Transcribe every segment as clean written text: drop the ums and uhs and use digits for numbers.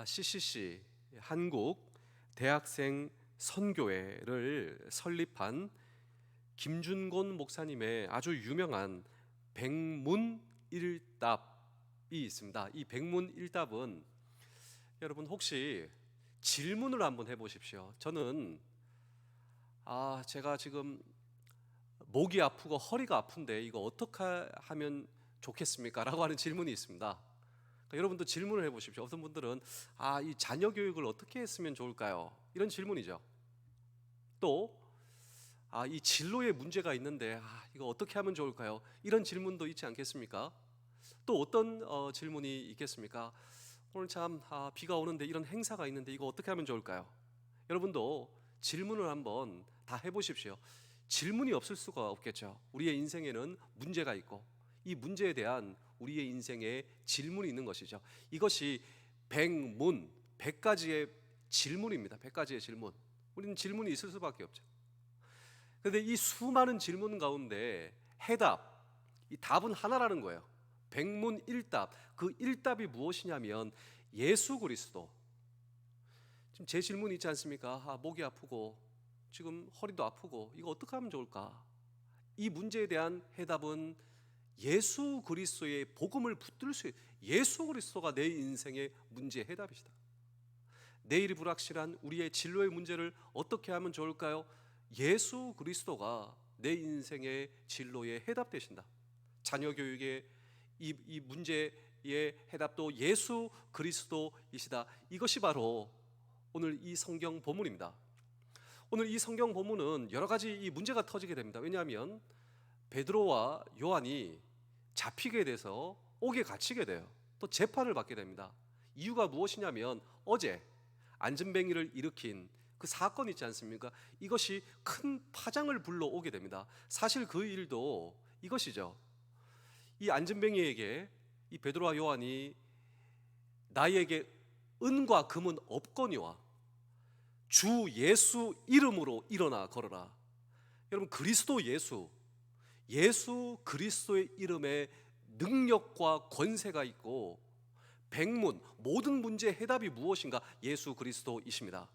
CCC 한국 대학생 선교회를 설립한 김준곤 목사님의 아주 유명한 백문일답이 있습니다. 이 백문일답은 여러분 혹시 질문을 한번 해보십시오. 저는 제가 지금 목이 아프고 허리가 아픈데 이거 어떻게 하면 좋겠습니까? 라고 하는 질문이 있습니다. 그러니까 여러분도 질문을 해보십시오. 어떤 분들은 이 자녀 교육을 어떻게 했으면 좋을까요? 이런 질문이죠. 또 이 진로에 문제가 있는데 이거 어떻게 하면 좋을까요? 이런 질문도 있지 않겠습니까? 또 어떤 질문이 있겠습니까? 오늘 참 비가 오는데 이런 행사가 있는데 이거 어떻게 하면 좋을까요? 여러분도 질문을 한번 다 해보십시오. 질문이 없을 수가 없겠죠. 우리의 인생에는 문제가 있고 이 문제에 대한 우리의 인생에 질문이 있는 것이죠. 이것이 백문, 100가지의 질문입니다. 100가지의 질문. 우리는 질문이 있을 수밖에 없죠. 그런데 이 수많은 질문 가운데 해답, 이 답은 하나라는 거예요. 백문일답. 그 일답이 무엇이냐면 예수 그리스도. 지금 제 질문이 있지 않습니까? 목이 아프고 지금 허리도 아프고 이거 어떻게 하면 좋을까? 이 문제에 대한 해답은 예수 그리스도의 복음을 붙들 수 있어요. 예수 그리스도가 내 인생의 문제의 해답이시다. 내일이 불확실한 우리의 진로의 문제를 어떻게 하면 좋을까요? 예수 그리스도가 내 인생의 진로의 해답 되신다. 자녀 교육의 이 문제의 해답도 예수 그리스도이시다. 이것이 바로 오늘 이 성경 본문입니다. 오늘 이 성경 본문은 여러 가지 이 문제가 터지게 됩니다. 왜냐하면 베드로와 요한이 잡히게 돼서 옥에 갇히게 돼요. 또 재판을 받게 됩니다. 이유가 무엇이냐면 어제 안전뱅이를 일으킨 그 사건 있지 않습니까? 이것이 큰 파장을 불러오게 됩니다. 사실 그 일도 이것이죠. 이 안전뱅이에게 이 베드로와 요한이 나에게 은과 금은 없거니와 주 예수 이름으로 일어나 걸어라. 여러분 그리스도 예수 그리스도의 이름에 능력과 권세가 있고 백문 모든 문제의 해답이 무엇인가? 예수 그리스도이십니다.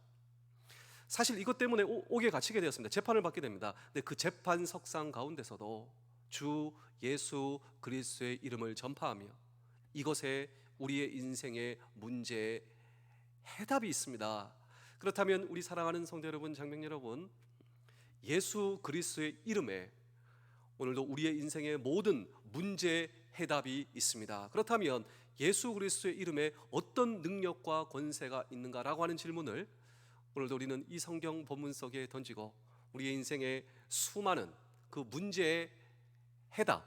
사실 이것 때문에 옥에 갇히게 되었습니다. 재판을 받게 됩니다. 근데 그 재판석상 가운데서도 주 예수 그리스도의 이름을 전파하며 이것에 우리의 인생의 문제의 해답이 있습니다. 그렇다면 우리 사랑하는 성도 여러분, 장병 여러분, 예수 그리스도의 이름에 오늘도 우리의 인생의 모든 문제의 해답이 있습니다. 그렇다면 예수 그리스도의 이름에 어떤 능력과 권세가 있는가라고 하는 질문을 오늘도 우리는 이 성경 본문 속에 던지고 우리의 인생의 수많은 그 문제의 해답,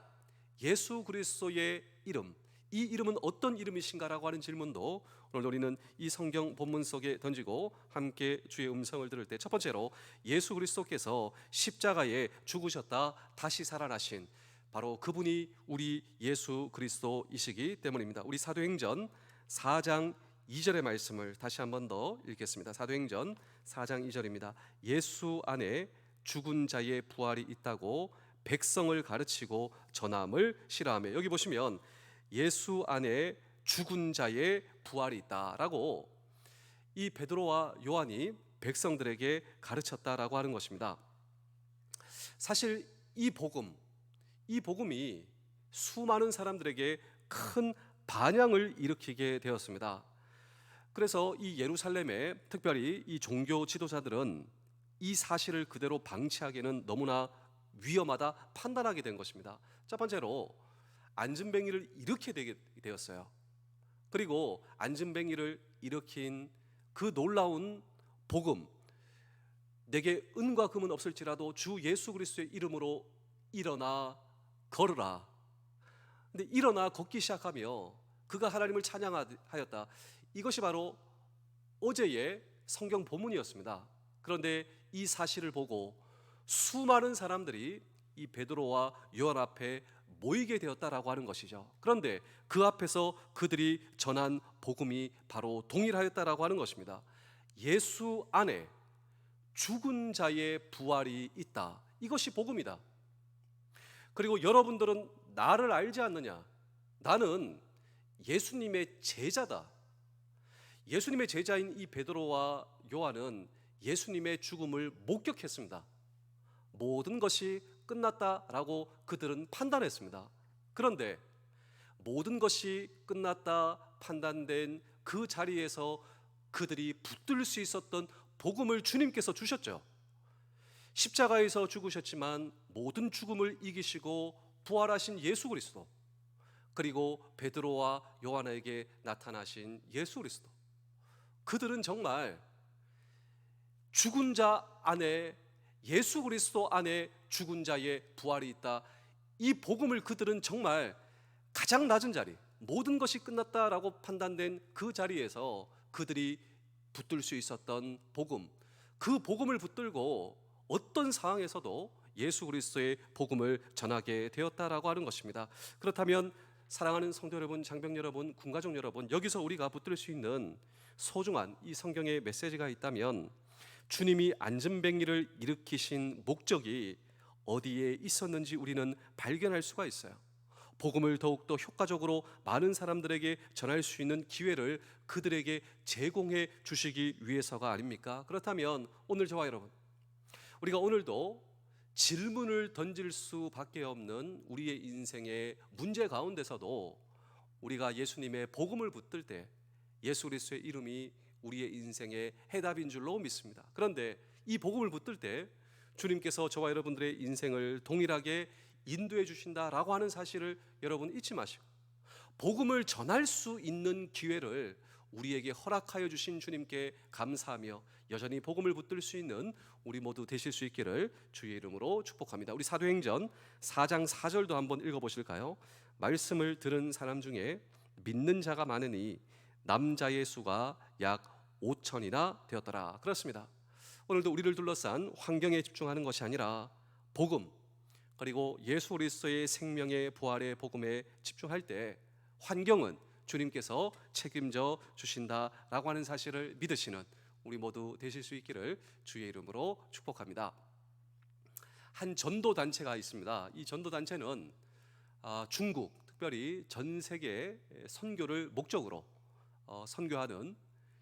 예수 그리스도의 이름, 이 이름은 어떤 이름이신가라고 하는 질문도 오늘 우리는 이 성경 본문 속에 던지고 함께 주의 음성을 들을 때 첫 번째로 예수 그리스도께서 십자가에 죽으셨다 다시 살아나신 바로 그분이 우리 예수 그리스도이시기 때문입니다. 우리 사도행전 4장 2절의 말씀을 다시 한 번 더 읽겠습니다. 사도행전 4장 2절입니다. 예수 안에 죽은 자의 부활이 있다고 백성을 가르치고 전함을 실어하며, 여기 보시면 예수 안에 죽은 자의 부활이 있다라고 이 베드로와 요한이 백성들에게 가르쳤다라고 하는 것입니다. 사실 이 복음이 수많은 사람들에게 큰 반향을 일으키게 되었습니다. 그래서 이 예루살렘에 특별히 이 종교 지도자들은 이 사실을 그대로 방치하기는 너무나 위험하다 판단하게 된 것입니다. 첫 번째로 안전뱅이를 일으키게 되었어요. 그리고 안전뱅이를 일으킨 그 놀라운 복음, 내게 은과 금은 없을지라도 주 예수 그리스도의 이름으로 일어나 걸으라. 근데 일어나 걷기 시작하며 그가 하나님을 찬양하였다. 이것이 바로 어제의 성경 본문이었습니다. 그런데 이 사실을 보고 수많은 사람들이 이 베드로와 요한 앞에 모이게 되었다라고 하는 것이죠. 그런데 그 앞에서 그들이 전한 복음이 바로 동일하였다라고 하는 것입니다. 예수 안에 죽은 자의 부활이 있다. 이것이 복음이다. 그리고 여러분들은 나를 알지 않느냐? 나는 예수님의 제자다. 예수님의 제자인 이 베드로와 요한은 예수님의 죽음을 목격했습니다. 모든 것이 끝났다라고 그들은 판단했습니다. 그런데 모든 것이 끝났다 판단된 그 자리에서 그들이 붙들 수 있었던 복음을 주님께서 주셨죠. 십자가에서 죽으셨지만 모든 죽음을 이기시고 부활하신 예수 그리스도, 그리고 베드로와 요한에게 나타나신 예수 그리스도, 그들은 정말 죽은 자 안에, 예수 그리스도 안에 죽은 자의 부활이 있다, 이 복음을 그들은 정말 가장 낮은 자리, 모든 것이 끝났다라고 판단된 그 자리에서 그들이 붙들 수 있었던 복음, 그 복음을 붙들고 어떤 상황에서도 예수 그리스도의 복음을 전하게 되었다라고 하는 것입니다. 그렇다면 사랑하는 성도 여러분, 장병 여러분, 군가족 여러분, 여기서 우리가 붙들 수 있는 소중한 이 성경의 메시지가 있다면, 주님이 안전뱅이를 일으키신 목적이 어디에 있었는지 우리는 발견할 수가 있어요. 복음을 더욱더 효과적으로 많은 사람들에게 전할 수 있는 기회를 그들에게 제공해 주시기 위해서가 아닙니까? 그렇다면 오늘 저와 여러분, 우리가 오늘도 질문을 던질 수밖에 없는 우리의 인생의 문제 가운데서도 우리가 예수님의 복음을 붙들 때 예수 그리스도의 이름이 우리의 인생의 해답인 줄로 믿습니다. 그런데 이 복음을 붙들 때 주님께서 저와 여러분들의 인생을 동일하게 인도해 주신다라고 하는 사실을 여러분 잊지 마시고, 복음을 전할 수 있는 기회를 우리에게 허락하여 주신 주님께 감사하며 여전히 복음을 붙들 수 있는 우리 모두 되실 수 있기를 주의 이름으로 축복합니다. 우리 사도행전 4장 4절도 한번 읽어보실까요? 말씀을 들은 사람 중에 믿는 자가 많으니 남자의 수가 약 5천이나 되었더라. 그렇습니다. 오늘도 우리를 둘러싼 환경에 집중하는 것이 아니라 복음, 그리고 예수 그리스도의 생명의 부활의 복음에 집중할 때 환경은 주님께서 책임져 주신다라고 하는 사실을 믿으시는 우리 모두 되실 수 있기를 주의 이름으로 축복합니다. 한 전도 단체가 있습니다. 이 전도 단체는 중국, 특별히 전 세계 선교를 목적으로 선교하는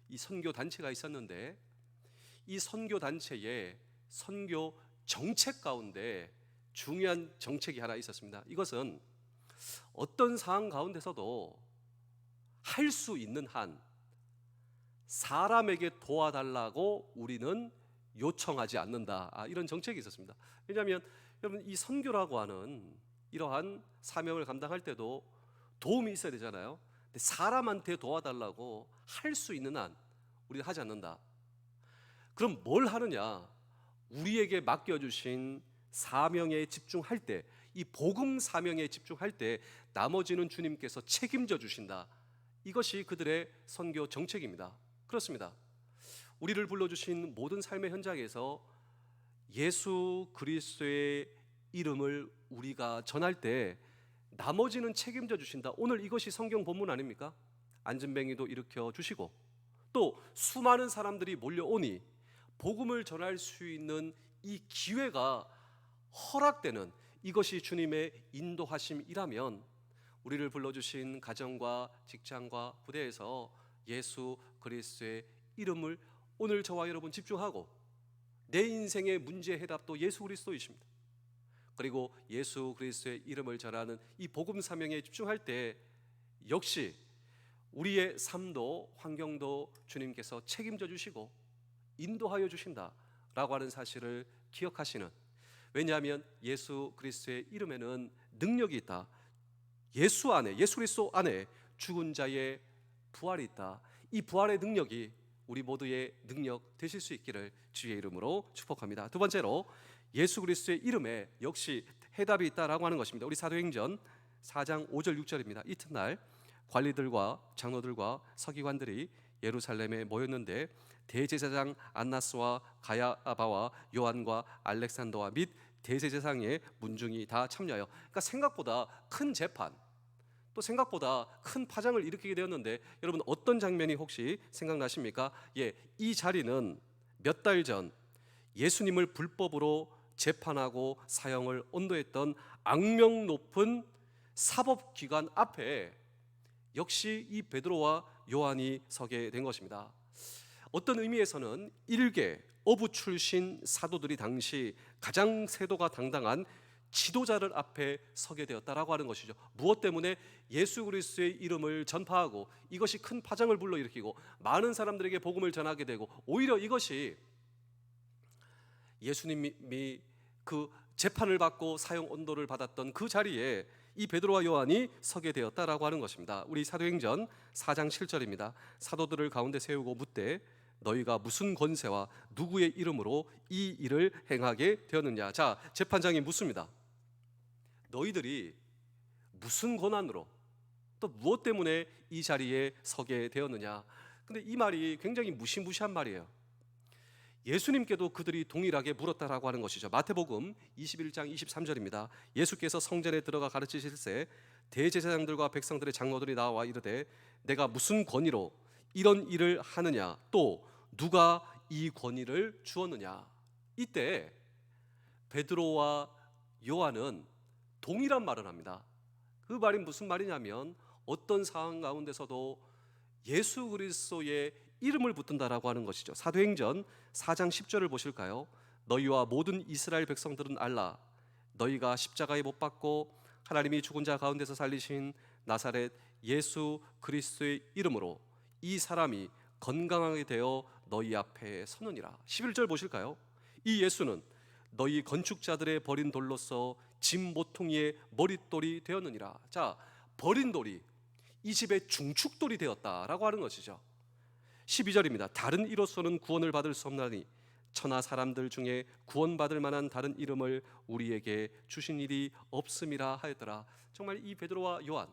이 선교 단체가 있었는데, 이 선교 단체의 선교 정책 가운데 중요한 정책이 하나 있었습니다. 이것은 어떤 상황 가운데서도 할 수 있는 한 사람에게 도와달라고 우리는 요청하지 않는다, 이런 정책이 있었습니다. 왜냐하면 여러분, 이 선교라고 하는 이러한 사명을 감당할 때도 도움이 있어야 되잖아요. 근데 사람한테 도와달라고 할 수 있는 한 우리는 하지 않는다. 그럼 뭘 하느냐? 우리에게 맡겨주신 사명에 집중할 때, 이 복음 사명에 집중할 때 나머지는 주님께서 책임져 주신다. 이것이 그들의 선교 정책입니다. 그렇습니다. 우리를 불러주신 모든 삶의 현장에서 예수 그리스도의 이름을 우리가 전할 때 나머지는 책임져 주신다. 오늘 이것이 성경 본문 아닙니까? 안전뱅이도 일으켜 주시고 또 수많은 사람들이 몰려오니 복음을 전할 수 있는 이 기회가 허락되는, 이것이 주님의 인도하심이라면 우리를 불러주신 가정과 직장과 부대에서 예수 그리스도의 이름을 오늘 저와 여러분 집중하고, 내 인생의 문제 해답도 예수 그리스도이십니다. 그리고 예수 그리스도의 이름을 전하는 이 복음 사명에 집중할 때 역시 우리의 삶도 환경도 주님께서 책임져 주시고 인도하여 주신다라고 하는 사실을 기억하시는, 왜냐하면 예수 그리스도의 이름에는 능력이 있다. 예수 안에, 예수 그리스도 안에 죽은 자의 부활이 있다. 이 부활의 능력이 우리 모두의 능력 되실 수 있기를 주의 이름으로 축복합니다. 두 번째로 예수 그리스도의 이름에 역시 해답이 있다라고 하는 것입니다. 우리 사도행전 4장 5절 6절입니다. 이튿날 관리들과 장로들과 서기관들이 예루살렘에 모였는데 대제사장 안나스와 가야바와 요한과 알렉산더와 및 대제사장의 문중이 다 참여하여, 그러니까 생각보다 큰 재판, 또 생각보다 큰 파장을 일으키게 되었는데, 여러분 어떤 장면이 혹시 생각나십니까? 이 자리는 몇 달 전 예수님을 불법으로 재판하고 사형을 언도했던 악명 높은 사법기관 앞에 역시 이 베드로와 요한이 서게 된 것입니다. 어떤 의미에서는 일개 어부 출신 사도들이 당시 가장 세도가 당당한 지도자를 앞에 서게 되었다라고 하는 것이죠. 무엇 때문에? 예수 그리스도의 이름을 전파하고 이것이 큰 파장을 불러일으키고 많은 사람들에게 복음을 전하게 되고, 오히려 이것이 예수님이 그 재판을 받고 사형 언도를 받았던 그 자리에 이 베드로와 요한이 서게 되었다라고 하는 것입니다. 우리 사도행전 4장 7절입니다. 사도들을 가운데 세우고 묻되 너희가 무슨 권세와 누구의 이름으로 이 일을 행하게 되었느냐. 자, 재판장이 묻습니다. 너희들이 무슨 권한으로, 또 무엇 때문에 이 자리에 서게 되었느냐. 근데 이 말이 굉장히 무시무시한 말이에요. 예수님께도 그들이 동일하게 물었다라고 하는 것이죠. 마태복음 21장 23절입니다. 예수께서 성전에 들어가 가르치실새 대제사장들과 백성들의 장로들이 나와 이르되 내가 무슨 권위로 이런 일을 하느냐, 또 누가 이 권위를 주었느냐. 이때 베드로와 요한은 동일한 말을 합니다. 그 말이 무슨 말이냐면 어떤 상황 가운데서도 예수 그리스도의 이름을 붙든다라고 하는 것이죠. 사도행전 4장 10절을 보실까요? 너희와 모든 이스라엘 백성들은 알라. 너희가 십자가에 못 박고 하나님이 죽은 자 가운데서 살리신 나사렛 예수 그리스도의 이름으로 이 사람이 건강하게 되어 너희 앞에 서느니라. 11절 보실까요? 이 예수는 너희 건축자들의 버린 돌로서 짐 모퉁이의 머릿돌이 되었느니라. 자, 버린 돌이 이 집의 중축돌이 되었다라고 하는 것이죠. 12절입니다. 다른 이로서는 구원을 받을 수 없나니 천하 사람들 중에 구원받을 만한 다른 이름을 우리에게 주신 일이 없음이라 하였더라. 정말 이 베드로와 요한,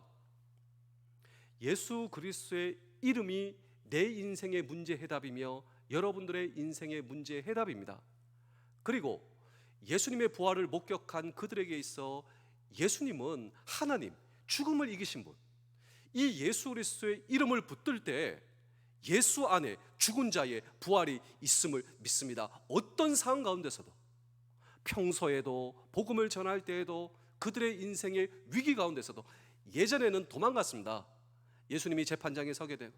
예수 그리스도의 이름이 내 인생의 문제 해답이며 여러분들의 인생의 문제 해답입니다. 그리고 예수님의 부활을 목격한 그들에게 있어 예수님은 하나님, 죽음을 이기신 분, 이 예수 그리스도의 이름을 붙들 때 예수 안에 죽은 자의 부활이 있음을 믿습니다. 어떤 상황 가운데서도, 평소에도 복음을 전할 때에도, 그들의 인생의 위기 가운데서도. 예전에는 도망갔습니다. 예수님이 재판장에 서게 되고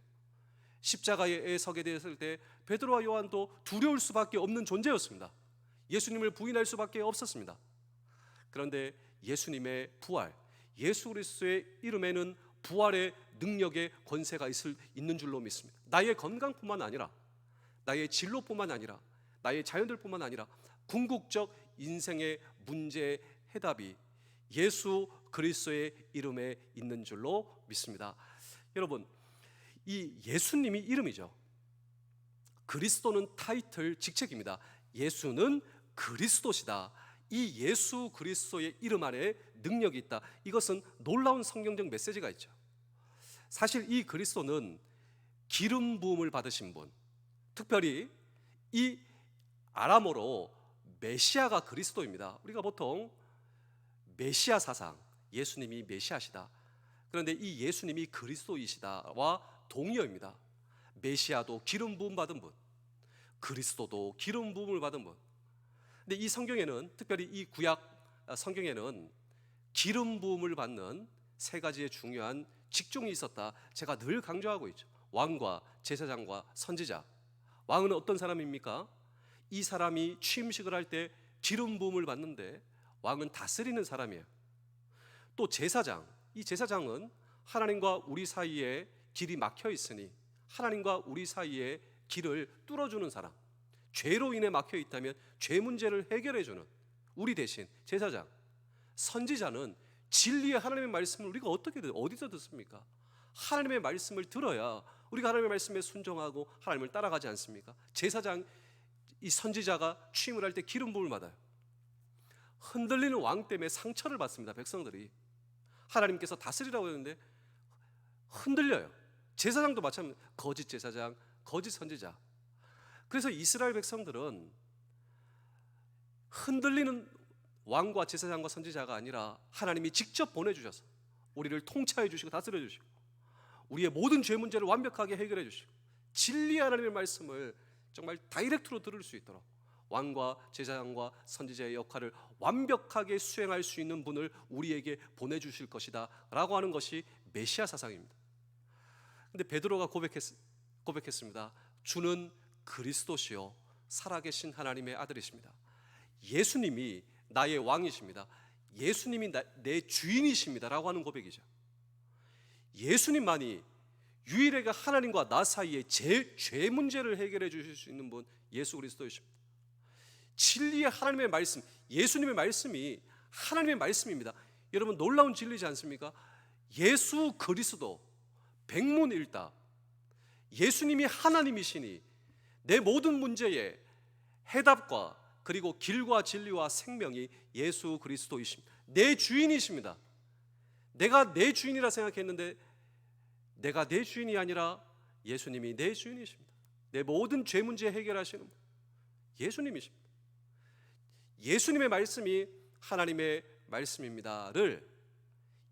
십자가에 서게 되었을 때 베드로와 요한도 두려울 수밖에 없는 존재였습니다. 예수님을 부인할 수밖에 없었습니다. 그런데 예수님의 부활, 예수 그리스도의 이름에는 부활의 능력의 권세가 있는 줄로 믿습니다. 나의 건강뿐만 아니라, 나의 진로뿐만 아니라, 나의 자녀들뿐만 아니라 궁극적 인생의 문제의 해답이 예수 그리스도의 이름에 있는 줄로 믿습니다. 여러분, 이 예수님이 이름이죠. 그리스도는 타이틀, 직책입니다. 예수는 그리스도시다. 이 예수 그리스도의 이름 안에 능력이 있다. 이것은 놀라운 성경적 메시지가 있죠. 사실 이 그리스도는 기름 부음을 받으신 분, 특별히 이 아람어로 메시아가 그리스도입니다. 우리가 보통 메시아 사상, 예수님이 메시아시다. 그런데 이 예수님이 그리스도이시다와 동의어입니다. 메시아도 기름 부음 받은 분, 그리스도도 기름 부음을 받은 분. 근데 이 성경에는, 특별히 이 구약 성경에는 기름 부음을 받는 세 가지의 중요한 직종이 있었다. 제가 늘 강조하고 있죠. 왕과 제사장과 선지자. 왕은 어떤 사람입니까? 이 사람이 취임식을 할 때 기름 부음을 받는데 왕은 다스리는 사람이에요. 또 제사장, 이 제사장은 하나님과 우리 사이에 길이 막혀 있으니 하나님과 우리 사이에 길을 뚫어주는 사람, 죄로 인해 막혀 있다면 죄 문제를 해결해 주는 우리 대신 제사장. 선지자는 진리의 하나님의 말씀을 우리가 어디서 듣습니까? 하나님의 말씀을 들어야 우리가 하나님의 말씀에 순종하고 하나님을 따라가지 않습니까? 제사장, 이 선지자가 취임을 할 때 기름 부음을 받아요. 흔들리는 왕 때문에 상처를 받습니다. 백성들이. 하나님께서 다스리라고 했는데 흔들려요. 제사장도 마찬가지입니다. 거짓 제사장, 거짓 선지자. 그래서 이스라엘 백성들은 흔들리는 왕과 제사장과 선지자가 아니라 하나님이 직접 보내주셔서 우리를 통치해 주시고 다스려 주시고 우리의 모든 죄 문제를 완벽하게 해결해 주시고 진리의 하나님의 말씀을 정말 다이렉트로 들을 수 있도록 왕과 제사장과 선지자의 역할을 완벽하게 수행할 수 있는 분을 우리에게 보내주실 것이다 라고 하는 것이 메시아 사상입니다. 근데 베드로가 고백했습니다. 주는 그리스도시요 살아계신 하나님의 아들이십니다. 예수님이 나의 왕이십니다. 예수님이 내 주인이십니다 라고 하는 고백이죠. 예수님만이 유일하게 하나님과 나 사이의 죄 문제를 해결해 주실 수 있는 분, 예수 그리스도이십니다. 진리의 하나님의 말씀, 예수님의 말씀이 하나님의 말씀입니다. 여러분, 놀라운 진리지 않습니까? 예수 그리스도 백문일답, 예수님이 하나님이시니 내 모든 문제의 해답과 그리고 길과 진리와 생명이 예수 그리스도이십니다. 내 주인이십니다. 내가 내 주인이라 생각했는데 내가 내 주인이 아니라 예수님이 내 주인이십니다. 내 모든 죄 문제 해결하시는 분, 예수님이십니다. 예수님의 말씀이 하나님의 말씀입니다를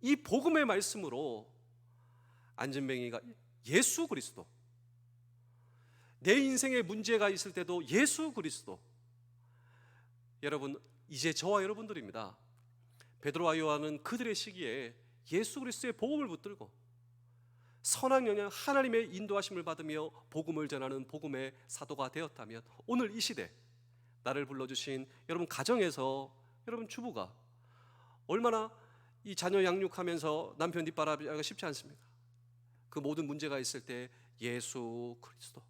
이 복음의 말씀으로 안진뱅이가 예수 그리스도, 내 인생에 문제가 있을 때도 예수 그리스도. 여러분, 이제 저와 여러분들입니다. 베드로와 요한은 그들의 시기에 예수 그리스도의 복음을 붙들고 선한 영향, 하나님의 인도하심을 받으며 복음을 전하는 복음의 사도가 되었다면, 오늘 이 시대 나를 불러주신 여러분 가정에서 여러분 주부가 얼마나 이 자녀 양육하면서 남편 뒷바라지가 쉽지 않습니까? 그 모든 문제가 있을 때 예수 그리스도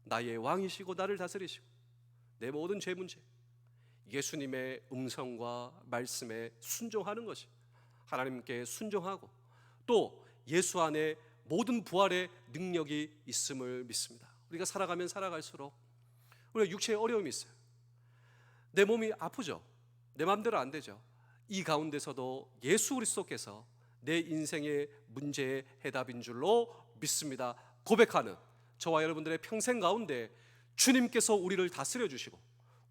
나의 왕이시고 나를 다스리시고 내 모든 죄 문제, 예수님의 음성과 말씀에 순종하는 것이, 하나님께 순종하고 또 예수 안에 모든 부활의 능력이 있음을 믿습니다. 우리가 살아가면 살아갈수록 우리가 육체에 어려움이 있어요. 내 몸이 아프죠. 내 마음대로 안 되죠. 이 가운데서도 예수 그리스도께서 내 인생의 문제의 해답인 줄로 믿습니다 고백하는 저와 여러분들의 평생 가운데 주님께서 우리를 다스려 주시고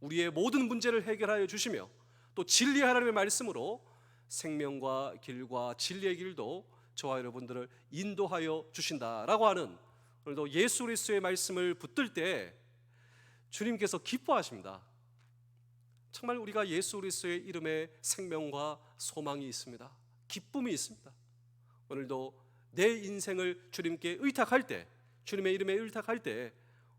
우리의 모든 문제를 해결하여 주시며 또 진리의 하나님의 말씀으로 생명과 길과 진리의 길도 저와 여러분들을 인도하여 주신다라고 하는, 오늘도 예수 그리스도의 말씀을 붙들 때 주님께서 기뻐하십니다. 정말 우리가 예수 그리스도의 이름에 생명과 소망이 있습니다. 기쁨이 있습니다. 오늘도 내 인생을 주님께 의탁할 때, 주님의 이름에 의탁할 때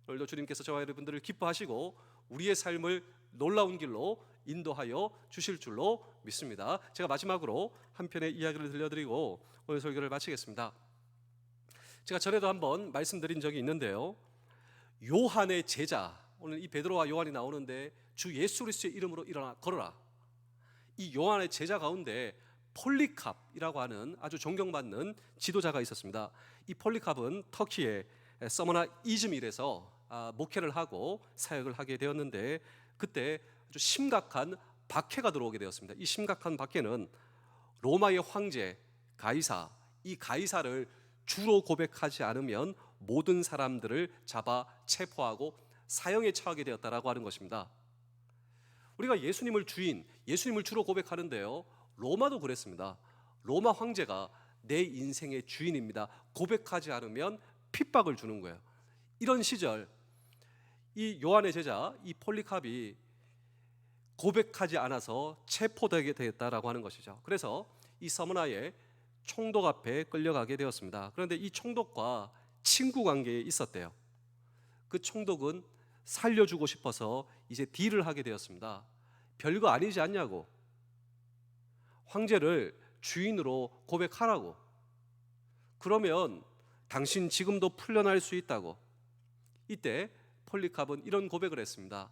오늘도 주님께서 저와 여러분들을 기뻐하시고 우리의 삶을 놀라운 길로 인도하여 주실 줄로 믿습니다. 제가 마지막으로 한 편의 이야기를 들려드리고 오늘 설교를 마치겠습니다. 제가 전에도 한번 말씀드린 적이 있는데요, 요한의 제자, 오늘 이 베드로와 요한이 나오는데 주 예수 그리스도의 이름으로 일어나 걸어라. 이 요한의 제자 가운데 폴리캅이라고 하는 아주 존경받는 지도자가 있었습니다. 이 폴리캅은 터키의 서머나 이즈밀에서 목회를 하고 사역을 하게 되었는데, 그때 아주 심각한 박해가 들어오게 되었습니다. 이 심각한 박해는 로마의 황제 가이사, 이 가이사를 주로 고백하지 않으면 모든 사람들을 잡아 체포하고 사형에 처하게 되었다라고 하는 것입니다. 우리가 예수님을 주인, 예수님을 주로 고백하는데요, 로마도 그랬습니다. 로마 황제가 내 인생의 주인입니다 고백하지 않으면 핍박을 주는 거예요. 이런 시절 이 요한의 제자 이 폴리캅이 고백하지 않아서 체포되게 되었다라고 하는 것이죠. 그래서 이 서머나의 총독 앞에 끌려가게 되었습니다. 그런데 이 총독과 친구 관계에 있었대요. 그 총독은 살려주고 싶어서 이제 딜을 하게 되었습니다. 별거 아니지 않냐고, 황제를 주인으로 고백하라고, 그러면 당신 지금도 풀려날 수 있다고. 이때 폴리캅은 이런 고백을 했습니다.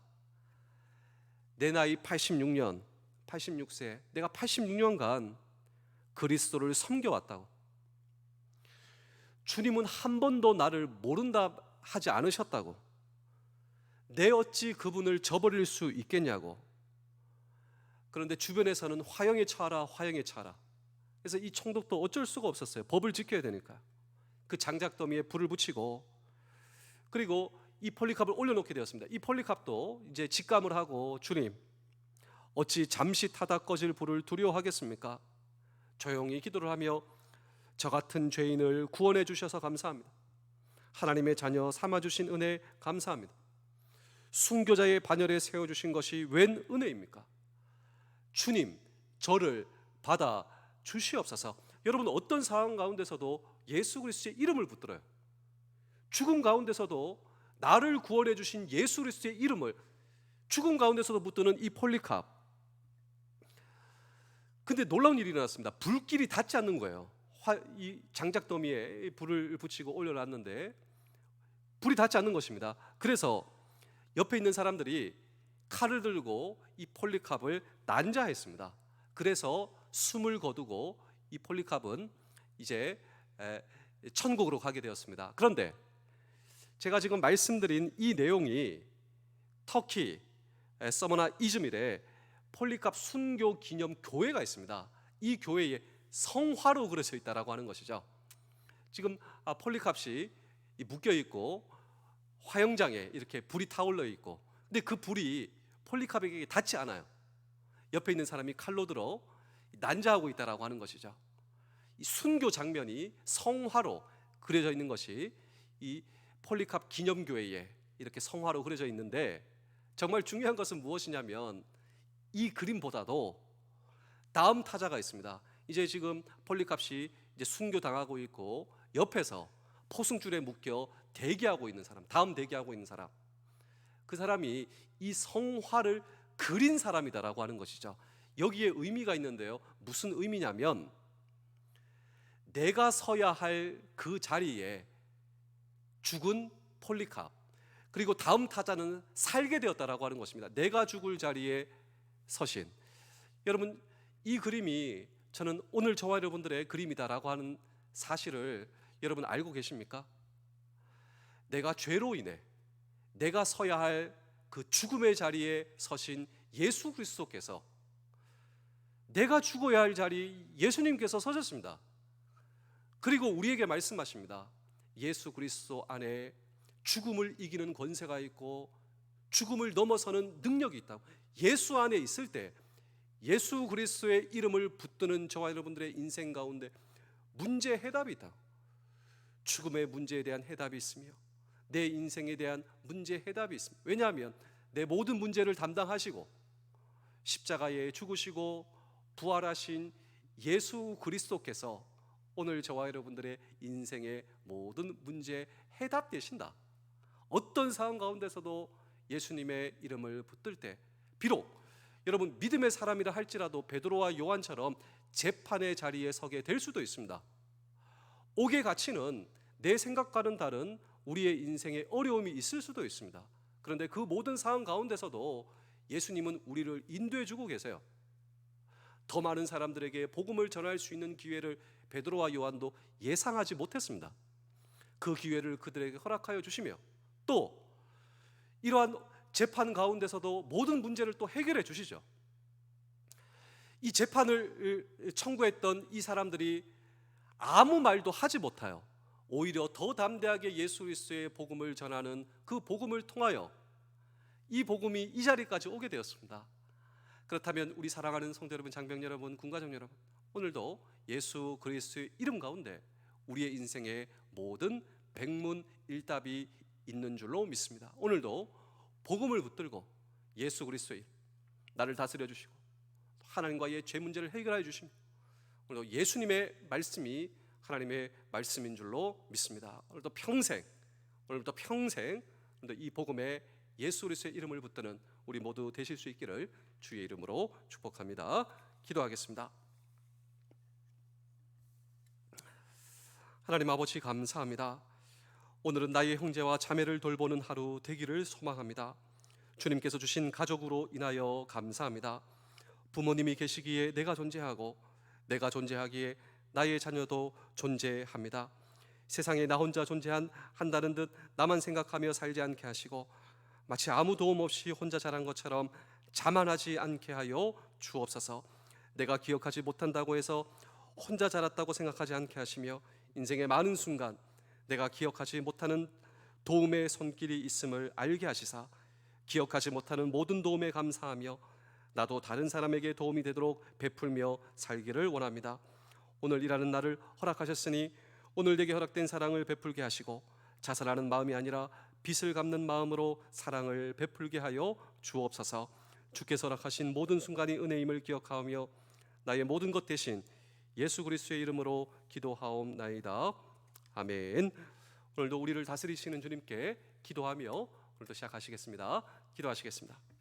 내 나이 86세, 내가 86년간 그리스도를 섬겨왔다고. 주님은 한 번도 나를 모른다 하지 않으셨다고. 내 어찌 그분을 저버릴 수 있겠냐고. 그런데 주변에서는 화형에 처하라, 화형에 처하라. 그래서 이 총독도 어쩔 수가 없었어요. 법을 지켜야 되니까. 그 장작더미에 불을 붙이고, 그리고 이 폴리캅을 올려놓게 되었습니다. 이 폴리캅도 이제 직감을 하고, 주님, 어찌 잠시 타다 꺼질 불을 두려워하겠습니까? 조용히 기도를 하며 저 같은 죄인을 구원해 주셔서 감사합니다. 하나님의 자녀 삼아주신 은혜 감사합니다. 순교자의 반열에 세워주신 것이 웬 은혜입니까? 주님, 저를 받아 주시옵소서. 여러분, 어떤 상황 가운데서도 예수 그리스도의 이름을 붙들어요. 죽음 가운데서도 나를 구원해 주신 예수 그리스도의 이름을 죽음 가운데서도 붙드는 이 폴리캅. 근데 놀라운 일이 일어났습니다. 불길이 닿지 않는 거예요. 이 장작더미에 불을 붙이고 올려놨는데 불이 닿지 않는 것입니다. 그래서 옆에 있는 사람들이 칼을 들고 이 폴리캅을 난자했습니다. 그래서 숨을 거두고 이 폴리캅은 이제 천국으로 가게 되었습니다. 그런데 제가 지금 말씀드린 이 내용이 터키 서머나 이즈밀에 폴리캅 순교 기념 교회가 있습니다. 이 교회에 성화로 그려져 있다라고 하는 것이죠. 지금 폴리캅이 묶여 있고 화영장에 이렇게 불이 타올려 있고, 근데 그 불이 폴리캅에게 닿지 않아요. 옆에 있는 사람이 칼로 들어 난자하고 있다라고 하는 것이죠. 이 순교 장면이 성화로 그려져 있는 것이 이 폴리캅 기념교회에 이렇게 성화로 그려져 있는데, 정말 중요한 것은 무엇이냐면 이 그림보다도 다음 타자가 있습니다. 이제 지금 폴리캅이 이제 순교 당하고 있고 옆에서 포승줄에 묶여 대기하고 있는 사람, 다음 대기하고 있는 사람, 그 사람이 이 성화를 그린 사람이다라고 하는 것이죠. 여기에 의미가 있는데요. 무슨 의미냐면 내가 서야 할 그 자리에 죽은 폴리캅, 그리고 다음 타자는 살게 되었다라고 하는 것입니다. 내가 죽을 자리에 서신. 여러분, 이 그림이 저는 오늘 저와 여러분들의 그림이다라고 하는 사실을 여러분 알고 계십니까? 내가 죄로 인해 내가 서야 할 그 죽음의 자리에 서신 예수 그리스도께서, 내가 죽어야 할 자리 예수님께서 서셨습니다. 그리고 우리에게 말씀하십니다. 예수 그리스도 안에 죽음을 이기는 권세가 있고 죽음을 넘어서는 능력이 있다고. 예수 안에 있을 때 예수 그리스도의 이름을 붙드는 저와 여러분들의 인생 가운데 문제 해답이 있다. 죽음의 문제에 대한 해답이 있으며 내 인생에 대한 문제 해답이 있습니다. 왜냐하면 내 모든 문제를 담당하시고 십자가에 죽으시고 부활하신 예수 그리스도께서 오늘 저와 여러분들의 인생의 모든 문제에 해답 되신다. 어떤 상황 가운데서도 예수님의 이름을 붙들 때, 비록 여러분 믿음의 사람이라 할지라도 베드로와 요한처럼 재판의 자리에 서게 될 수도 있습니다. 옥의 가치는 내 생각과는 다른 우리의 인생에 어려움이 있을 수도 있습니다. 그런데 그 모든 상황 가운데서도 예수님은 우리를 인도해 주고 계세요. 더 많은 사람들에게 복음을 전할 수 있는 기회를 베드로와 요한도 예상하지 못했습니다. 그 기회를 그들에게 허락하여 주시며 또 이러한 재판 가운데서도 모든 문제를 또 해결해 주시죠. 이 재판을 청구했던 이 사람들이 아무 말도 하지 못하여 오히려 더 담대하게 예수 그리스도의 복음을 전하는 그 복음을 통하여 이 복음이 이 자리까지 오게 되었습니다. 그렇다면 우리 사랑하는 성도 여러분, 장병 여러분, 군가정 여러분, 오늘도 예수 그리스도의 이름 가운데 우리의 인생의 모든 백문일답이 있는 줄로 믿습니다. 오늘도 복음을 붙들고 예수 그리스도의 나를 다스려 주시고 하나님과의 죄 문제를 해결하여 주시며 오늘도 예수님의 말씀이 하나님의 말씀인 줄로 믿습니다. 오늘도 평생 이 복음에 예수 그리스도의 이름을 붙드는 우리 모두 되실 수 있기를 주의 이름으로 축복합니다. 기도하겠습니다. 하나님 아버지, 감사합니다. 오늘은 나의 형제와 자매를 돌보는 하루 되기를 소망합니다. 주님께서 주신 가족으로 인하여 감사합니다. 부모님이 계시기에 내가 존재하고 내가 존재하기에 나의 자녀도 존재합니다. 세상에 나 혼자 존재한다는 듯 나만 생각하며 살지 않게 하시고 마치 아무 도움 없이 혼자 자란 것처럼 자만하지 않게 하여 주옵소서. 내가 기억하지 못한다고 해서 혼자 자랐다고 생각하지 않게 하시며 인생의 많은 순간 내가 기억하지 못하는 도움의 손길이 있음을 알게 하시사 기억하지 못하는 모든 도움에 감사하며 나도 다른 사람에게 도움이 되도록 베풀며 살기를 원합니다. 오늘 일하는 날을 허락하셨으니 오늘 내게 허락된 사랑을 베풀게 하시고 자살하는 마음이 아니라 빚을 갚는 마음으로 사랑을 베풀게 하여 주옵소서. 주께서 허락하신 모든 순간이 은혜임을 기억하며 나의 모든 것 대신 예수 그리스도의 이름으로 기도하옵나이다. 아멘. 오늘도 우리를 다스리시는 주님께 기도하며 오늘도 시작하시겠습니다. 기도하시겠습니다.